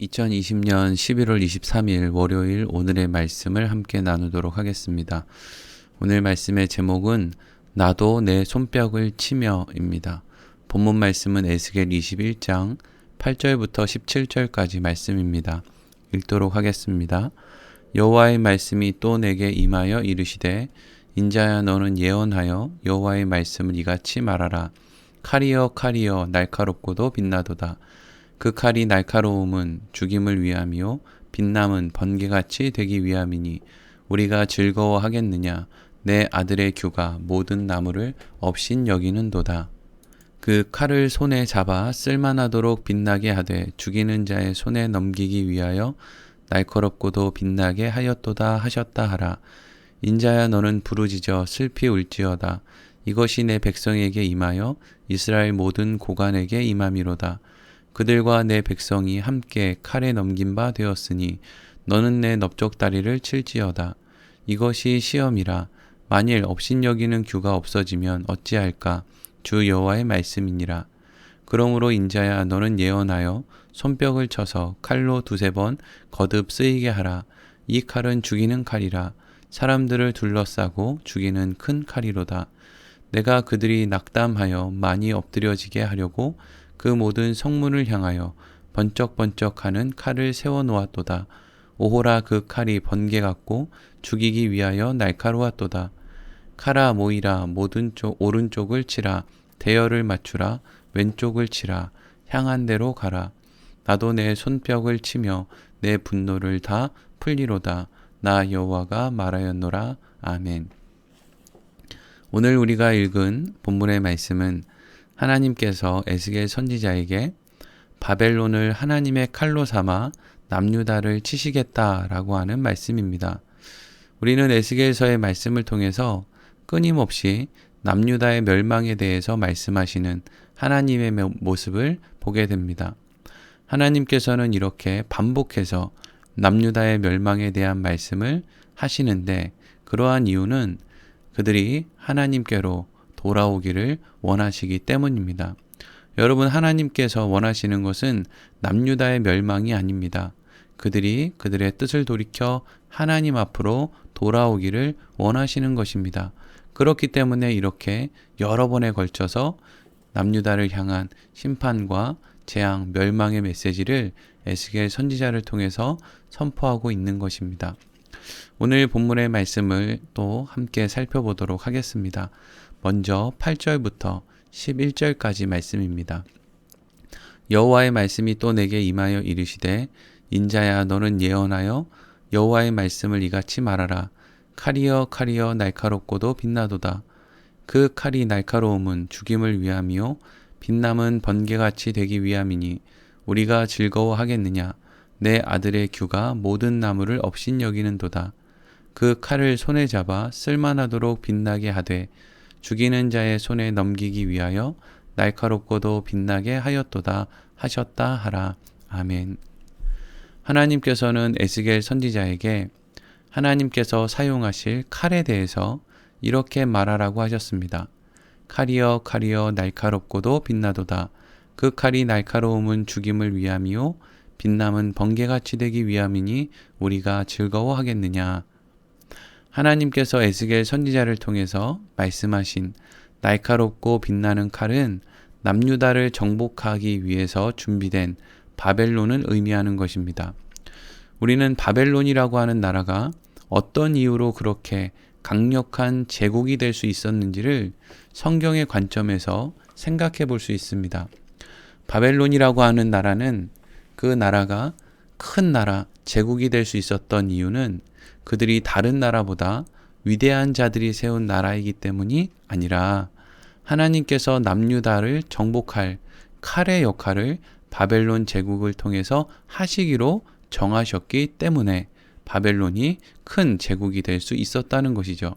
2020년 11월 23일 월요일 오늘의 말씀을 함께 나누도록 하겠습니다. 오늘 말씀의 제목은 나도 내 손뼉을 치며입니다. 본문 말씀은 에스겔 21장 8절부터 17절까지 말씀입니다. 읽도록 하겠습니다. 여호와의 말씀이 또 내게 임하여 이르시되 인자야 너는 예언하여 여호와의 말씀을 이같이 말하라. 칼이여 칼이여 날카롭고도 빛나도다. 그 칼이 날카로움은 죽임을 위함이요 빛남은 번개같이 되기 위함이니 우리가 즐거워하겠느냐. 내 아들의 규가 모든 나무를 업신 여기는도다. 그 칼을 손에 잡아 쓸만하도록 빛나게 하되 죽이는 자의 손에 넘기기 위하여 날카롭고도 빛나게 하였도다 하셨다 하라. 인자야 너는 부르짖어 슬피 울지어다. 이것이 내 백성에게 임하여 이스라엘 모든 고관에게 임함이로다. 그들과 내 백성이 함께 칼에 넘긴 바 되었으니 너는 내 넓적다리를 칠지어다. 이것이 시험이라. 만일 업신여기는 규가 없어지면 어찌할까? 주 여호와의 말씀이니라. 그러므로 인자야 너는 예언하여 손뼉을 쳐서 칼로 두세 번 거듭 쓰이게 하라. 이 칼은 죽이는 칼이라. 사람들을 둘러싸고 죽이는 큰 칼이로다. 내가 그들이 낙담하여 많이 엎드려지게 하려고 그 모든 성문을 향하여 번쩍번쩍하는 칼을 세워놓았도다. 오호라 그 칼이 번개 같고 죽이기 위하여 날카로웠도다. 칼아 모이라. 모든 오른쪽을 치라. 대열을 맞추라. 왼쪽을 치라. 향한 대로 가라. 나도 내 손뼉을 치며 내 분노를 다 풀리로다. 나 여호와가 말하였노라. 아멘. 오늘 우리가 읽은 본문의 말씀은 하나님께서 에스겔 선지자에게 바벨론을 하나님의 칼로 삼아 남유다를 치시겠다라고 하는 말씀입니다. 우리는 에스겔서의 말씀을 통해서 끊임없이 남유다의 멸망에 대해서 말씀하시는 하나님의 모습을 보게 됩니다. 하나님께서는 이렇게 반복해서 남유다의 멸망에 대한 말씀을 하시는데 그러한 이유는 그들이 하나님께로 돌아오기를 원하시기 때문입니다. 여러분, 하나님께서 원하시는 것은 남유다의 멸망이 아닙니다. 그들이 그들의 뜻을 돌이켜 하나님 앞으로 돌아오기를 원하시는 것입니다. 그렇기 때문에 이렇게 여러 번에 걸쳐서 남유다를 향한 심판과 재앙, 멸망의 메시지를 에스겔 선지자를 통해서 선포하고 있는 것입니다. 오늘 본문의 말씀을 또 함께 살펴보도록 하겠습니다. 먼저 8절부터 11절까지 말씀입니다. 여호와의 말씀이 또 내게 임하여 이르시되 인자야 너는 예언하여 여호와의 말씀을 이같이 말하라. 칼이여 칼이여 날카롭고도 빛나도다. 그 칼이 날카로움은 죽임을 위함이요 빛남은 번개같이 되기 위함이니 우리가 즐거워하겠느냐. 내 아들의 규가 모든 나무를 업신 여기는도다. 그 칼을 손에 잡아 쓸만하도록 빛나게 하되 죽이는 자의 손에 넘기기 위하여 날카롭고도 빛나게 하였도다 하셨다 하라. 아멘. 하나님께서는 에스겔 선지자에게 하나님께서 사용하실 칼에 대해서 이렇게 말하라고 하셨습니다. 칼이여 칼이여 날카롭고도 빛나도다. 그 칼이 날카로움은 죽임을 위함이요 빛남은 번개같이 되기 위함이니 우리가 즐거워하겠느냐. 하나님께서 에스겔 선지자를 통해서 말씀하신 날카롭고 빛나는 칼은 남유다를 정복하기 위해서 준비된 바벨론을 의미하는 것입니다. 우리는 바벨론이라고 하는 나라가 어떤 이유로 그렇게 강력한 제국이 될 수 있었는지를 성경의 관점에서 생각해 볼 수 있습니다. 바벨론이라고 하는 나라는 그 나라가 큰 나라, 제국이 될 수 있었던 이유는 그들이 다른 나라보다 위대한 자들이 세운 나라이기 때문이 아니라 하나님께서 남유다를 정복할 칼의 역할을 바벨론 제국을 통해서 하시기로 정하셨기 때문에 바벨론이 큰 제국이 될 수 있었다는 것이죠.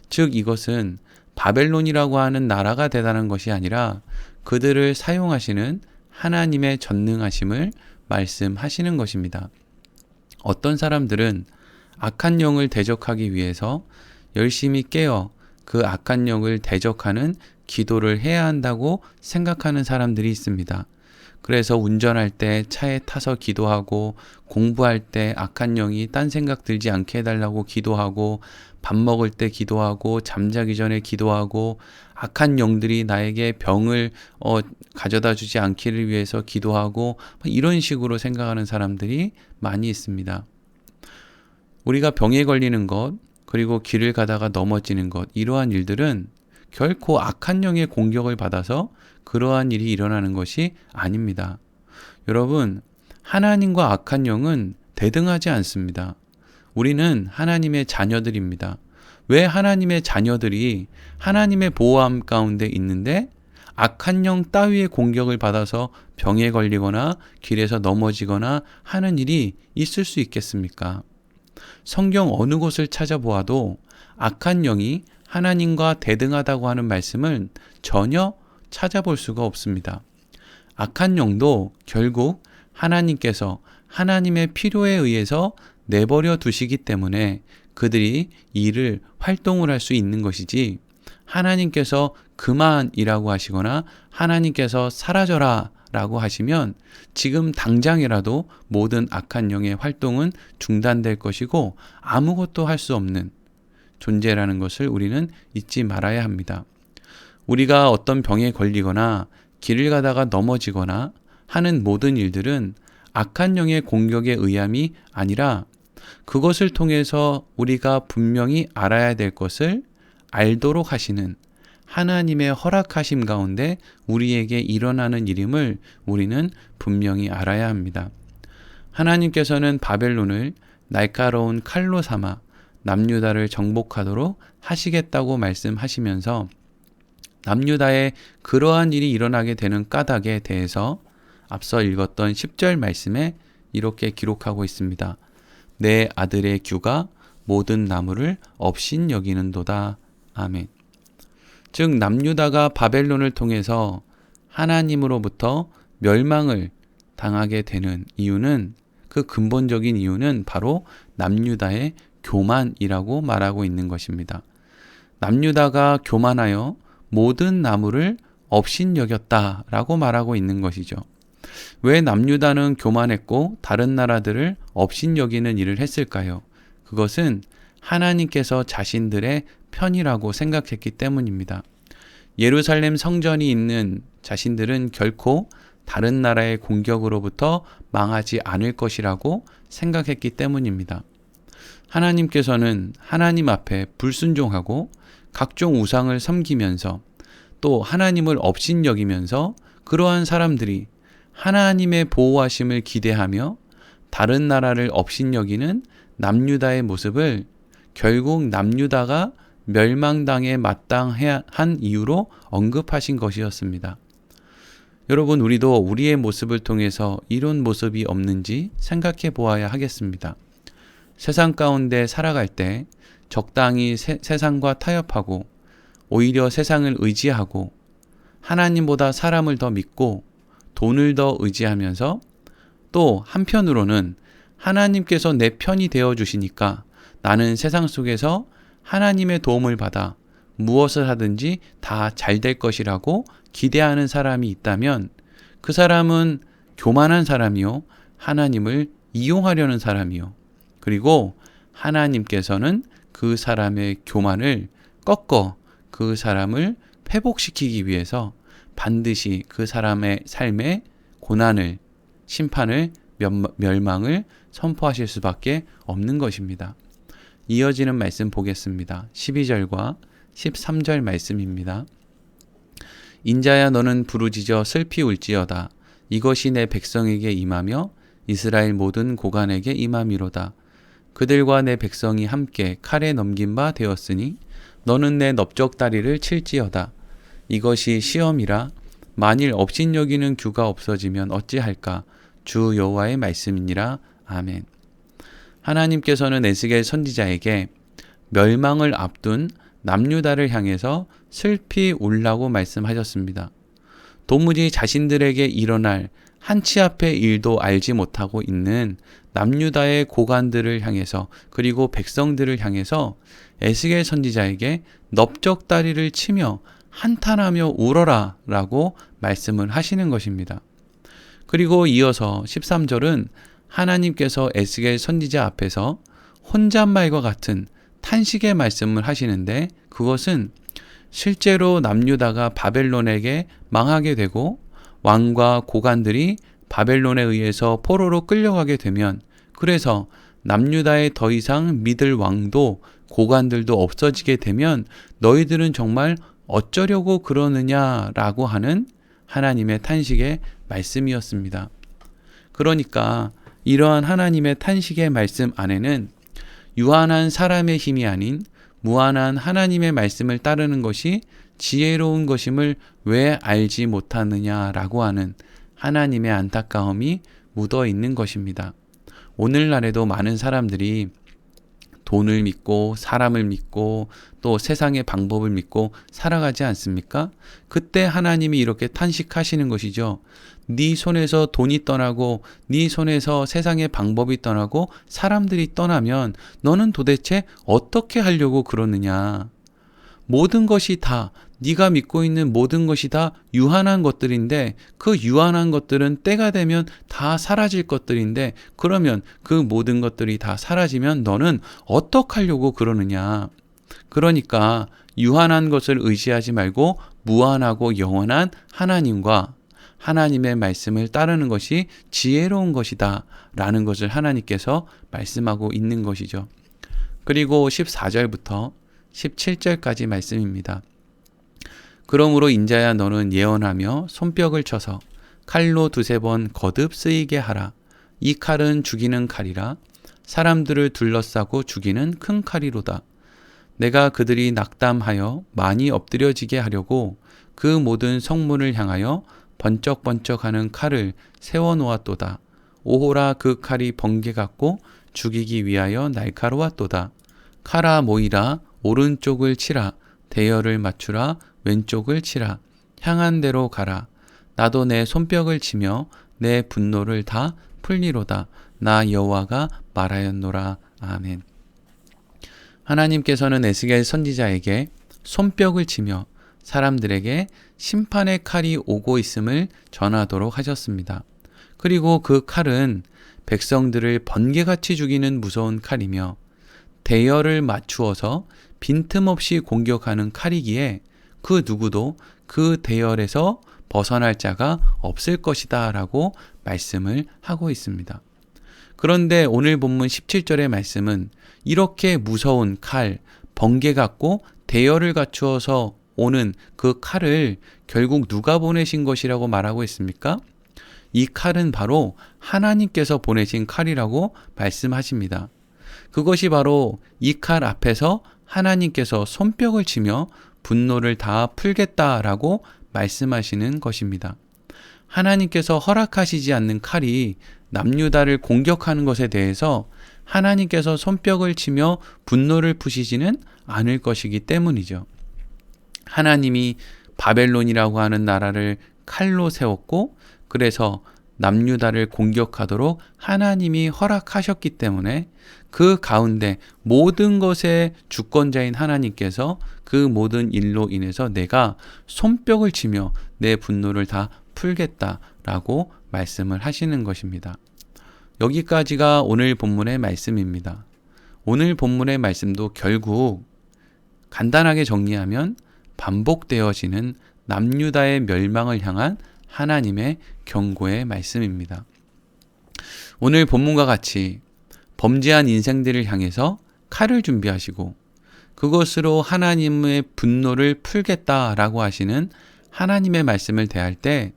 즉 이것은 바벨론이라고 하는 나라가 대단한 것이 아니라 그들을 사용하시는 하나님의 전능하심을 말씀하시는 것입니다. 어떤 사람들은 악한 영을 대적하기 위해서 열심히 깨어 그 악한 영을 대적하는 기도를 해야 한다고 생각하는 사람들이 있습니다. 그래서 운전할 때 차에 타서 기도하고, 공부할 때 악한 영이 딴 생각 들지 않게 해달라고 기도하고, 밥 먹을 때 기도하고, 잠자기 전에 기도하고, 악한 영들이 나에게 병을 가져다 주지 않기를 위해서 기도하고, 이런 식으로 생각하는 사람들이 많이 있습니다. 우리가 병에 걸리는 것, 그리고 길을 가다가 넘어지는 것, 이러한 일들은 결코 악한 영의 공격을 받아서 그러한 일이 일어나는 것이 아닙니다. 여러분, 하나님과 악한 영은 대등하지 않습니다. 우리는 하나님의 자녀들입니다. 왜 하나님의 자녀들이 하나님의 보호함 가운데 있는데 악한 영 따위의 공격을 받아서 병에 걸리거나 길에서 넘어지거나 하는 일이 있을 수 있겠습니까? 성경 어느 곳을 찾아보아도 악한 영이 하나님과 대등하다고 하는 말씀은 전혀 찾아볼 수가 없습니다. 악한 영도 결국 하나님께서 하나님의 필요에 의해서 내버려 두시기 때문에 그들이 일을 활동을 할 수 있는 것이지, 하나님께서 그만이라고 하시거나 하나님께서 사라져라 라고 하시면 지금 당장이라도 모든 악한 영의 활동은 중단될 것이고 아무것도 할 수 없는 존재라는 것을 우리는 잊지 말아야 합니다. 우리가 어떤 병에 걸리거나 길을 가다가 넘어지거나 하는 모든 일들은 악한 영의 공격에 의함이 아니라 그것을 통해서 우리가 분명히 알아야 될 것을 알도록 하시는 하나님의 허락하심 가운데 우리에게 일어나는 일임을 우리는 분명히 알아야 합니다. 하나님께서는 바벨론을 날카로운 칼로 삼아 남유다를 정복하도록 하시겠다고 말씀하시면서 남유다에 그러한 일이 일어나게 되는 까닭에 대해서 앞서 읽었던 10절 말씀에 이렇게 기록하고 있습니다. 내 아들의 규가 모든 나무를 업신여기는도다. 아멘. 즉 남유다가 바벨론을 통해서 하나님으로부터 멸망을 당하게 되는 이유는, 그 근본적인 이유는 바로 남유다의 교만이라고 말하고 있는 것입니다. 남유다가 교만하여 모든 나무를 업신여겼다라고 말하고 있는 것이죠. 왜 남유다는 교만했고 다른 나라들을 업신여기는 일을 했을까요? 그것은 하나님께서 자신들의 편이라고 생각했기 때문입니다. 예루살렘 성전이 있는 자신들은 결코 다른 나라의 공격으로부터 망하지 않을 것이라고 생각했기 때문입니다. 하나님께서는 하나님 앞에 불순종하고 각종 우상을 섬기면서 또 하나님을 업신여기면서 그러한 사람들이 하나님의 보호하심을 기대하며 다른 나라를 업신여기는 남유다의 모습을 결국 남유다가 멸망당에 마땅한 이유로 언급하신 것이었습니다. 여러분, 우리도 우리의 모습을 통해서 이런 모습이 없는지 생각해 보아야 하겠습니다. 세상 가운데 살아갈 때 적당히 세상과 타협하고 오히려 세상을 의지하고 하나님보다 사람을 더 믿고 돈을 더 의지하면서 또 한편으로는 하나님께서 내 편이 되어 주시니까 나는 세상 속에서 하나님의 도움을 받아 무엇을 하든지 다 잘 될 것이라고 기대하는 사람이 있다면 그 사람은 교만한 사람이요, 하나님을 이용하려는 사람이요, 그리고 하나님께서는 그 사람의 교만을 꺾어 그 사람을 회복시키기 위해서 반드시 그 사람의 삶에 고난을, 심판을, 멸망을 선포하실 수밖에 없는 것입니다. 이어지는 말씀 보겠습니다. 12절과 13절 말씀입니다. 인자야 너는 부르짖어 슬피 울지어다. 이것이 내 백성에게 임하며 이스라엘 모든 고관에게 임함이로다. 그들과 내 백성이 함께 칼에 넘긴 바 되었으니 너는 내 넓적다리를 칠지어다. 이것이 시험이라. 만일 업신여기는 규가 없어지면 어찌할까? 주 여호와의 말씀이니라. 아멘. 하나님께서는 에스겔 선지자에게 멸망을 앞둔 남유다를 향해서 슬피 울라고 말씀하셨습니다. 도무지 자신들에게 일어날 한치 앞의 일도 알지 못하고 있는 남유다의 고관들을 향해서, 그리고 백성들을 향해서 에스겔 선지자에게 넓적다리를 치며 한탄하며 울어라 라고 말씀을 하시는 것입니다. 그리고 이어서 13절은 하나님께서 에스겔 선지자 앞에서 혼잣말과 같은 탄식의 말씀을 하시는데, 그것은 실제로 남유다가 바벨론에게 망하게 되고 왕과 고관들이 바벨론에 의해서 포로로 끌려가게 되면, 그래서 남유다에 더 이상 믿을 왕도 고관들도 없어지게 되면 너희들은 정말 어쩌려고 그러느냐라고 하는 하나님의 탄식의 말씀이었습니다. 그러니까 이러한 하나님의 탄식의 말씀 안에는 유한한 사람의 힘이 아닌 무한한 하나님의 말씀을 따르는 것이 지혜로운 것임을 왜 알지 못하느냐라고 하는 하나님의 안타까움이 묻어 있는 것입니다. 오늘날에도 많은 사람들이 돈을 믿고 사람을 믿고 또 세상의 방법을 믿고 살아가지 않습니까? 그때 하나님이 이렇게 탄식하시는 것이죠. 네 손에서 돈이 떠나고 네 손에서 세상의 방법이 떠나고 사람들이 떠나면 너는 도대체 어떻게 하려고 그러느냐. 모든 것이 다, 네가 믿고 있는 모든 것이 다 유한한 것들인데, 그 유한한 것들은 때가 되면 다 사라질 것들인데, 그러면 그 모든 것들이 다 사라지면 너는 어떡하려고 그러느냐. 그러니까 유한한 것을 의지하지 말고 무한하고 영원한 하나님과 하나님의 말씀을 따르는 것이 지혜로운 것이다 라는 것을 하나님께서 말씀하고 있는 것이죠. 그리고 14절부터 17절까지 말씀입니다. 그러므로 인자야, 너는 예언하며 손뼉을 쳐서 칼로 두세 번 거듭 쓰이게 하라. 이 칼은 죽이는 칼이라. 사람들을 둘러싸고 죽이는 큰 칼이로다. 내가 그들이 낙담하여 많이 엎드려지게 하려고 그 모든 성문을 향하여 번쩍번쩍하는 칼을 세워놓았도다. 오호라, 그 칼이 번개 같고 죽이기 위하여 날카로웠도다. 칼아 모이라, 오른쪽을 치라. 대열을 맞추라. 왼쪽을 치라. 향한 대로 가라. 나도 내 손뼉을 치며 내 분노를 다 풀리로다. 나 여호와가 말하였노라. 아멘. 하나님께서는 에스겔 선지자에게 손뼉을 치며 사람들에게 심판의 칼이 오고 있음을 전하도록 하셨습니다. 그리고 그 칼은 백성들을 번개같이 죽이는 무서운 칼이며 대열을 맞추어서 빈틈없이 공격하는 칼이기에 그 누구도 그 대열에서 벗어날 자가 없을 것이다 라고 말씀을 하고 있습니다. 그런데 오늘 본문 17절의 말씀은 이렇게 무서운 칼, 번개 같고 대열을 갖추어서 오는 그 칼을 결국 누가 보내신 것이라고 말하고 있습니까? 이 칼은 바로 하나님께서 보내신 칼이라고 말씀하십니다. 그것이 바로 이 칼 앞에서 하나님께서 손뼉을 치며 분노를 다 풀겠다라고 말씀하시는 것입니다. 하나님께서 허락하시지 않는 칼이 남유다를 공격하는 것에 대해서 하나님께서 손뼉을 치며 분노를 푸시지는 않을 것이기 때문이죠. 하나님이 바벨론이라고 하는 나라를 칼로 세웠고, 그래서 남유다를 공격하도록 하나님이 허락하셨기 때문에 그 가운데 모든 것의 주권자인 하나님께서 그 모든 일로 인해서 내가 손뼉을 치며 내 분노를 다 풀겠다라고 말씀을 하시는 것입니다. 여기까지가 오늘 본문의 말씀입니다. 오늘 본문의 말씀도 결국 간단하게 정리하면 반복되어지는 남유다의 멸망을 향한 하나님의 경고의 말씀입니다. 오늘 본문과 같이 범죄한 인생들을 향해서 칼을 준비하시고 그것으로 하나님의 분노를 풀겠다라고 하시는 하나님의 말씀을 대할 때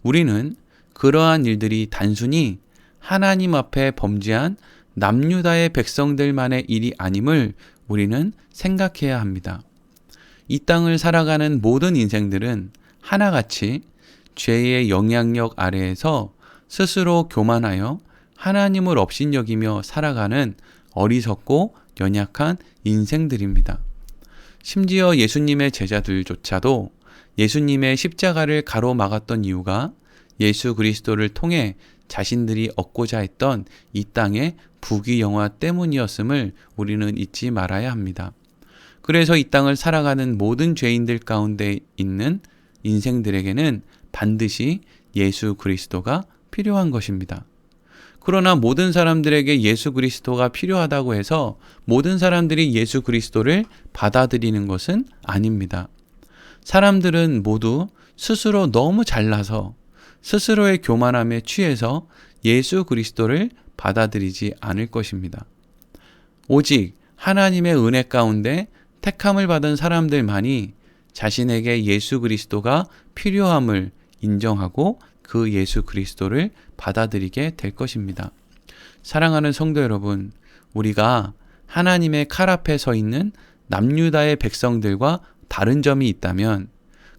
우리는 그러한 일들이 단순히 하나님 앞에 범죄한 남유다의 백성들만의 일이 아님을 우리는 생각해야 합니다. 이 땅을 살아가는 모든 인생들은 하나같이 죄의 영향력 아래에서 스스로 교만하여 하나님을 업신여기며 살아가는 어리석고 연약한 인생들입니다. 심지어 예수님의 제자들조차도 예수님의 십자가를 가로막았던 이유가 예수 그리스도를 통해 자신들이 얻고자 했던 이 땅의 부귀영화 때문이었음을 우리는 잊지 말아야 합니다. 그래서 이 땅을 살아가는 모든 죄인들 가운데 있는 인생들에게는 반드시 예수 그리스도가 필요한 것입니다. 그러나 모든 사람들에게 예수 그리스도가 필요하다고 해서 모든 사람들이 예수 그리스도를 받아들이는 것은 아닙니다. 사람들은 모두 스스로 너무 잘나서 스스로의 교만함에 취해서 예수 그리스도를 받아들이지 않을 것입니다. 오직 하나님의 은혜 가운데 택함을 받은 사람들만이 자신에게 예수 그리스도가 필요함을 인정하고 그 예수 그리스도를 받아들이게 될 것입니다. 사랑하는 성도 여러분, 우리가 하나님의 칼 앞에 서 있는 남유다의 백성들과 다른 점이 있다면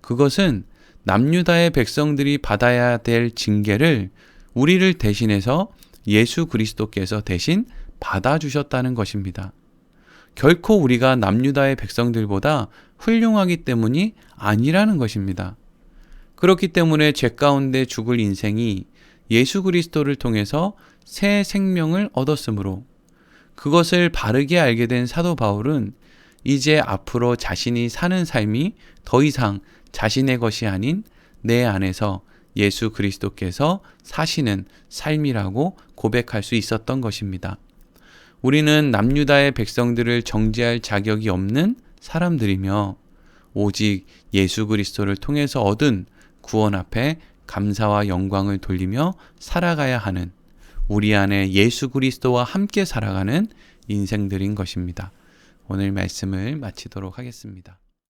그것은 남유다의 백성들이 받아야 될 징계를 우리를 대신해서 예수 그리스도께서 대신 받아주셨다는 것입니다. 결코 우리가 남유다의 백성들보다 훌륭하기 때문이 아니라는 것입니다. 그렇기 때문에 죄 가운데 죽을 인생이 예수 그리스도를 통해서 새 생명을 얻었으므로 그것을 바르게 알게 된 사도 바울은 이제 앞으로 자신이 사는 삶이 더 이상 자신의 것이 아닌 내 안에서 예수 그리스도께서 사시는 삶이라고 고백할 수 있었던 것입니다. 우리는 남유다의 백성들을 정죄할 자격이 없는 사람들이며 오직 예수 그리스도를 통해서 얻은 구원 앞에 감사와 영광을 돌리며 살아가야 하는 우리 안에 예수 그리스도와 함께 살아가는 인생들인 것입니다. 오늘 말씀을 마치도록 하겠습니다.